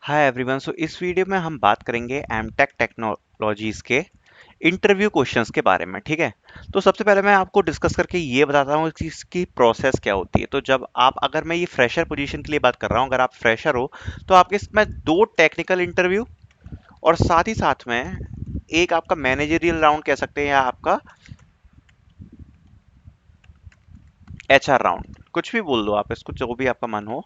Hi everyone. सो इस video में हम बात करेंगे एमटेक टेक्नोलॉजीज के इंटरव्यू क्वेश्चंस के बारे में। ठीक है, तो सबसे पहले मैं आपको डिस्कस करके ये बताता हूँ कि इसकी प्रोसेस क्या होती है। तो जब आप, अगर मैं ये फ्रेशर पोजीशन के लिए बात कर रहा हूँ, अगर आप फ्रेशर हो तो आपके इसमें दो टेक्निकल इंटरव्यू और साथ ही साथ में एक आपका मैनेजरियल राउंड कह सकते हैं, या आपका एचआर राउंड, कुछ भी बोल दो आप इसको, जो भी आपका मन हो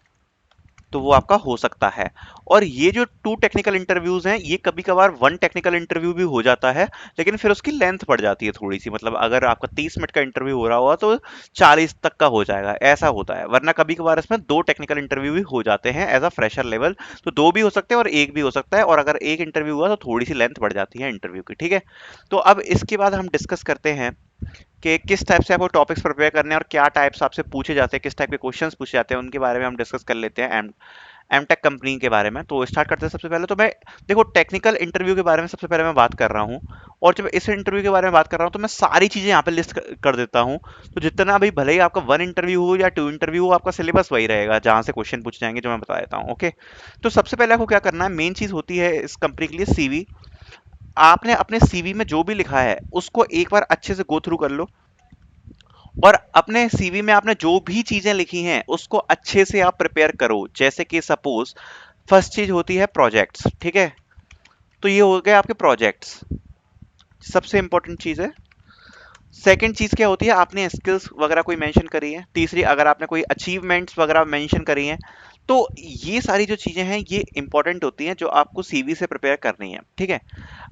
तो वो आपका हो सकता है। और ये जो टू टेक्निकल इंटरव्यूज हैं, ये कभी कभार वन टेक्निकल इंटरव्यू भी हो जाता है, लेकिन फिर उसकी लेंथ बढ़ जाती है थोड़ी सी। मतलब अगर आपका 30 मिनट का इंटरव्यू हो रहा हुआ तो 40 तक का हो जाएगा, ऐसा होता है। वरना कभी कभार इसमें दो टेक्निकल इंटरव्यू भी हो जाते हैं एज अ फ्रेशर लेवल। तो दो भी हो सकते हैं और एक भी हो सकता है, और अगर एक इंटरव्यू हुआ तो थोड़ी सी लेंथ बढ़ जाती है इंटरव्यू की। ठीक है, तो अब इसके बाद हम डिस्कस करते हैं कि किस टाइप से आपको टॉपिक्स प्रिपेयर करने हैं और क्या टाइप्स आपसे पूछे जाते हैं, किस टाइप के क्वेश्चंस पूछे जाते हैं, उनके बारे में हम डिस्कस कर लेते हैं एमटेक कंपनी के बारे में। तो स्टार्ट करते हैं। सबसे पहले तो मैं, देखो, टेक्निकल इंटरव्यू के बारे में सबसे पहले मैं बात कर रहा हूँ। और जब इस इंटरव्यू के बारे में बात कर रहा हूँ तो मैं सारी चीजें यहाँ पे लिस्ट कर देता हूँ। तो जितना भी, भले ही आपका वन इंटरव्यू हो या टू इंटरव्यू हो, आपका सिलेबस वही रहेगा जहां से क्वेश्चन पूछे जाएंगे, जो मैं बता देता हूँ। ओके, तो सबसे पहले आपको क्या करना है, मेन चीज होती है इस कंपनी के लिए सीवी। आपने अपने सीवी में जो भी लिखा है उसको एक बार अच्छे से गो थ्रू कर लो, और अपने सीवी में आपने जो भी चीजें लिखी हैं उसको अच्छे से आप प्रिपेयर करो। जैसे कि सपोज फर्स्ट चीज होती है प्रोजेक्ट्स। ठीक है, तो ये हो गए आपके प्रोजेक्ट्स, सबसे इंपॉर्टेंट चीज है। सेकंड चीज क्या होती है, आपने स्किल्स वगैरह कोई मेंशन करी है। तीसरी, अगर आपने कोई अचीवमेंट्स वगैरह मेंशन करी हैं, तो ये सारी जो चीजें हैं ये इंपॉर्टेंट होती हैं, जो आपको सीवी से प्रिपेयर करनी है। ठीक है,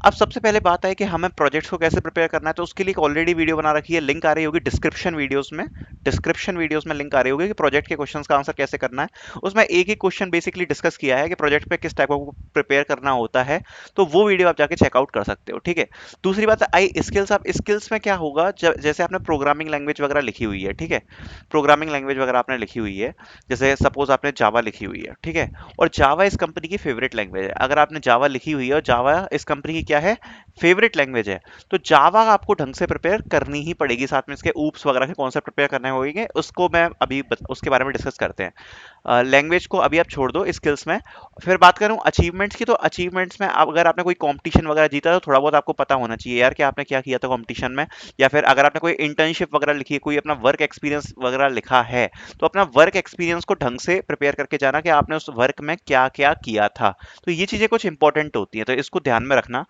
अब सबसे पहले बात है कि हमें प्रोजेक्ट्स को कैसे प्रिपेयर करना है। तो उसके लिए एक ऑलरेडी वीडियो बना रखी है, लिंक आ रही होगी डिस्क्रिप्शन वीडियोस में लिंक आ रही होगी कि प्रोजेक्ट के क्वेश्चंस का आंसर कैसे करना है। उसमें एक ही क्वेश्चन बेसिकली डिस्कस किया है कि प्रोजेक्ट पे किस टाइप को प्रिपेयर करना होता है। तो वो वीडियो आप जाके चेकआउट कर सकते हो। ठीक है, दूसरी बात आई स्किल्स। आप स्किल्स में क्या होगा, जैसे आपने प्रोग्रामिंग लैंग्वेज वगैरह लिखी हुई है। ठीक है, प्रोग्रामिंग लैंग्वेज वगैरह आपने लिखी हुई है, जैसे सपोज आपने जावा लिखी हुई है। ठीक है, और जावा इस कंपनी की फेवरेट लैंग्वेज है। अगर आपने जावा लिखी हुई है और जावा इस कंपनी की क्या है, फेवरेट लैंग्वेज है, तो जावा आपको ढंग से प्रिपेयर करनी ही पड़ेगी। साथ में इसके ऊप्स वगैरह के कॉन्सेप्ट प्रिपेयर करने होंगे, उसको मैं अभी उसके बारे में डिस्कस करते हैं। लैंग्वेज को अभी आप छोड़ दो स्किल्स में। फिर बात करूं अचीवमेंट्स की, तो अचीवमेंट्स में अगर आपने कोई कंपटीशन वगैरह जीता तो थोड़ा बहुत आपको पता होना चाहिए यार कि आपने क्या किया था कंपटीशन में। या फिर अगर आपने कोई इंटर्नशिप वगैरह लिखी है, कोई अपना वर्क एक्सपीरियंस वगैरह लिखा है, तो अपना वर्क एक्सपीरियंस को ढंग से प्रिपेयर करके जाना कि आपने उस वर्क में क्या क्या किया था। तो ये चीजें कुछ इंपॉर्टेंट होती हैं, तो इसको ध्यान में रखना।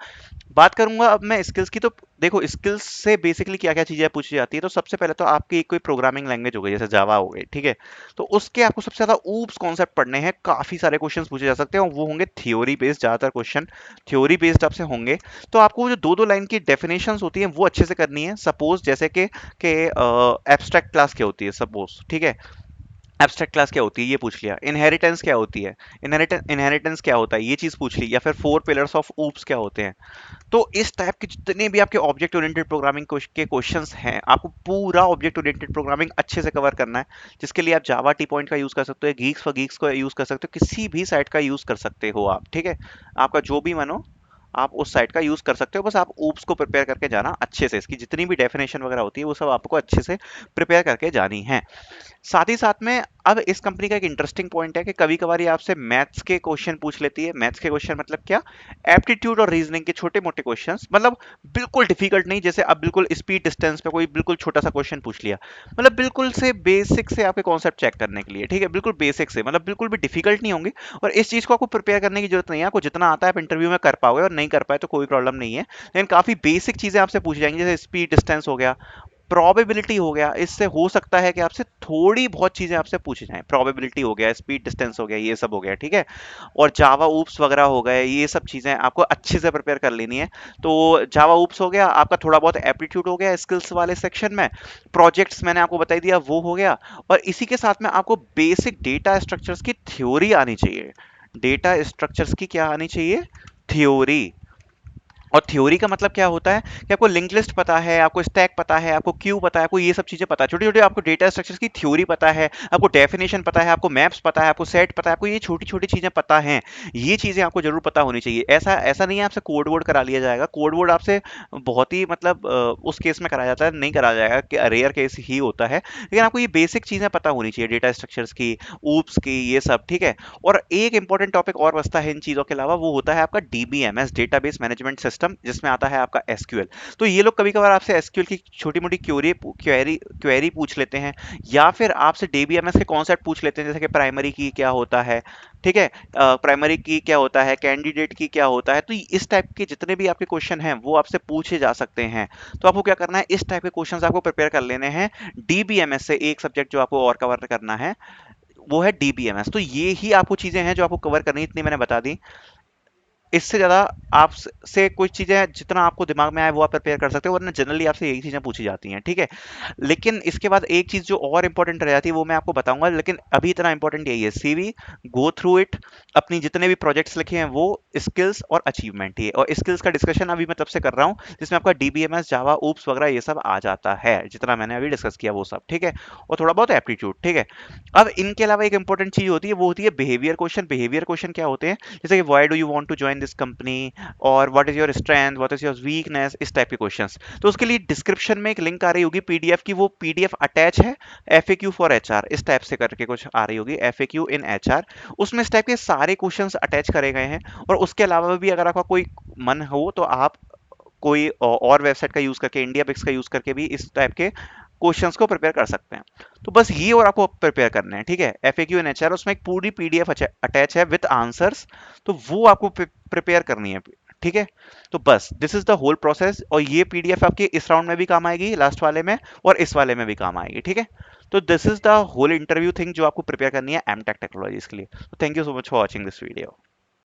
बात करूंगा अब मैं स्किल्स की। तो देखो, स्किल्स से बेसिकली क्या क्या चीजें पूछी जाती है। तो सबसे पहले तो आपकी कोई प्रोग्रामिंग लैंग्वेज हो गई, जैसे जावा हो गई। ठीक है, तो उसके आपको सबसे ज्यादा ऊप्स कॉन्सेप्ट पढ़ने हैं। काफी सारे क्वेश्चंस पूछे जा सकते हैं और वो होंगे थ्योरी बेस्ड, ज्यादातर क्वेश्चन थ्योरी बेस्ड आपसे होंगे। तो आपको जो दो दो लाइन की डेफिनेशंस होती हैं वो अच्छे से करनी है। सपोज जैसे कि एब्स्ट्रैक्ट क्लास क्या होती है, सपोज। ठीक है, एब्स्ट्रैक्ट क्लास क्या होती है ये पूछ लिया। इनहेरिटेंस क्या होती है, इनहेरिटेंस क्या होता है ये चीज पूछ ली। या फिर फोर पिलर्स ऑफ ऊप्स क्या होते हैं। तो इस टाइप के जितने भी आपके ऑब्जेक्ट ओरिएंटेड प्रोग्रामिंग के क्वेश्चंस हैं, आपको पूरा ऑब्जेक्ट ओरिएंटेड प्रोग्रामिंग अच्छे से कवर करना है। जिसके लिए आप जावा टी पॉइंट का यूज कर सकते हो, गीक्स फॉर गीक्स का यूज कर सकते हो, किसी भी साइट का यूज कर सकते हो आप। ठीक है, आपका जो भी मन हो आप उस साइट का यूज कर सकते हो। बस आप ऊप्स को प्रिपेयर करके जाना अच्छे से, इसकी जितनी भी डेफिनेशन वगैरह होती है वो सब आपको अच्छे से प्रिपेयर करके जानी है। साथ ही साथ में अब इस कंपनी का एक इंटरेस्टिंग पॉइंट है कि कभी कभार ये आपसे मैथ्स के क्वेश्चन पूछ लेती है। मैथ्स के क्वेश्चन मतलब क्या, एप्टीट्यूड और रीजनिंग के छोटे मोटे क्वेश्चंस, मतलब बिल्कुल डिफिकल्ट नहीं। जैसे अब बिल्कुल स्पीड डिस्टेंस पे कोई बिल्कुल छोटा सा क्वेश्चन पूछ लिया, मतलब बिल्कुल से बेसिक से आपके कॉन्सेप्ट चेक करने के लिए। ठीक है, बिल्कुल बेसिक से, मतलब बिल्कुल भी डिफिकल्ट नहीं होंगे। और इस चीज को आपको प्रिपेयर करने की जरूरत नहीं है, आपको जितना आता है आप इंटरव्यू में कर पाओगे, और नहीं कर पाए तो कोई प्रॉब्लम नहीं है। लेकिन काफी बेसिक चीजें आपसे पूछी जाएंगी, जैसे स्पीड डिस्टेंस हो गया, प्रोबेबिलिटी हो गया। इससे हो सकता है कि आपसे थोड़ी बहुत चीजें आपसे पूछी जाएं। प्रोबेबिलिटी हो गया, स्पीड डिस्टेंस हो गया, ये सब हो गया। ठीक है, और जावा ऊप्स वगैरह हो गए, ये सब चीजें आपको अच्छे से प्रिपेयर कर लेनी है। तो जावा ऊप्स हो गया आपका, थोड़ा बहुत एप्टीट्यूड हो गया स्किल्स वाले सेक्शन में। प्रोजेक्ट्स मैंने आपको बताई दिया वो हो गया। और इसी के साथ में आपको बेसिक डेटा स्ट्रक्चर्स की थ्योरी आनी चाहिए। डेटा स्ट्रक्चर्स की क्या आनी चाहिए, थ्योरी। और थ्योरी का मतलब क्या होता है कि आपको लिंक लिस्ट पता है, आपको स्टैक पता है, आपको क्यू पता है, आपको ये सब चीजें पता है, छोटी छोटी आपको डेटा स्ट्रक्चर्स की थ्योरी पता है, आपको डेफिनेशन पता है, आपको मैप्स पता है, आपको सेट पता है, आपको ये छोटी छोटी चीजें पता हैं। ये चीजें आपको जरूर पता होनी चाहिए। ऐसा ऐसा नहीं है आपसे कोड वर्ड करा लिया जाएगा। कोड वर्ड आपसे बहुत ही मतलब उस केस में कराया जाता है, नहीं कराया जाएगा कि रेयर केस ही होता है, लेकिन आपको ये बेसिक चीजें पता होनी चाहिए, डेटा स्ट्रक्चर्स की, ऊप्स की, ये सब, ठीक है। और एक इंपॉर्टेंट टॉपिक और बचता है इन चीजों के अलावा, वो होता है आपका डीबीएमएस, डेटाबेस मैनेजमेंट सिस्टम, जिसमें आता है आपका एसक्यूएल। तो ये लोग कभी कभार आपसे एसक्यूएल की छोटी मोटी क्वेरी क्वेरी पूछ लेते हैं, या फिर आपसे डीबीएमएस के कॉन्सेप्ट पूछ लेते हैं, जैसे कि प्राइमरी की क्या होता है, ठीक है, प्राइमरी की क्या होता है, कैंडिडेट की क्या होता है। तो इस टाइप के जितने भी आपके क्वेश्चन हैं वो आपसे पूछे जा सकते हैं। तो आपको क्या करना है, इस टाइप के क्वेश्चंस आपको प्रिपेयर कर लेने हैं। डीबीएमएस से एक सब्जेक्ट जो आपको और कवर करना है वो है डीबीएमएस। तो ये ही आपको चीजें हैं जो आपको कवर करनी, इतनी मैंने बता दी। इससे ज्यादा आप से कुछ चीजें जितना आपको दिमाग में आए वो आप प्रिपेयर कर सकते हो, वरना जनरली आपसे यही चीजें पूछी जाती हैं, ठीक है। लेकिन इसके बाद एक चीज जो और इंपॉर्टेंट रह जाती है वो मैं आपको बताऊंगा, लेकिन अभी इतना इंपॉर्टेंट यही है, सीवी, गो थ्रू इट, अपनी जितने भी प्रोजेक्ट्स लिखे हैं वो, स्किल्स और अचीवमेंट ही है। और स्किल्स का डिस्कशन अभी मैं तब से कर रहा हूँ जिसमें आपका डीबीएमएस, जावा, ऊप्स वगैरह ये सब आ जाता है, जितना मैंने अभी डिस्कस किया वो सब, ठीक है। और थोड़ा बहुत एप्टीट्यूड, ठीक है। अब इनके अलावा एक इंपॉर्टेंट चीज होती है, वो होती है बिहेवियर क्वेश्चन। बिहेवियर क्वेश्चन क्या होते हैं, जैसे कि why do you want to join this company, और what is your strength, what is your weakness, इस टाइप के क्वेश्चंस। तो उसके लिए डिस्क्रिप्शन में एक लिंक आ रही होगी पीडीएफ की, वो पीडीएफ अटैच है, एफएक्यू फॉर एचआर, इस टाइप से करके कुछ आ रही होगी, एफएक्यू इन एचआर। उसमें इस टाइप के सारे क्वेश्चंस अटैच करे गए हैं। और उसके अलावा भी अगर आपका कोई मन हो तो आप कोई और वेबसाइट का यूज करके, इंडिया बिक्स का यूज करके भी इस टाइप के क्वेश्चंस को प्रिपेयर कर सकते हैं। तो बस ये और आपको प्रिपेयर करने हैं, ठीक है। एफएक्यू एंड एचआर, उसमें एक पूरी पीडीएफ अटैच है विद आंसर्स, तो वो आपको प्रिपेयर करनी है, ठीक है। तो बस this is the whole process, और ये पीडीएफ आपके इस राउंड में भी काम आएगी, लास्ट वाले में, और इस वाले में भी काम आएगी, ठीक है। तो this is the whole interview thing जो आपको प्रिपेयर करनी है एमटेक टेक्नोलॉजीज के लिए। तो thank you so much for watching this video.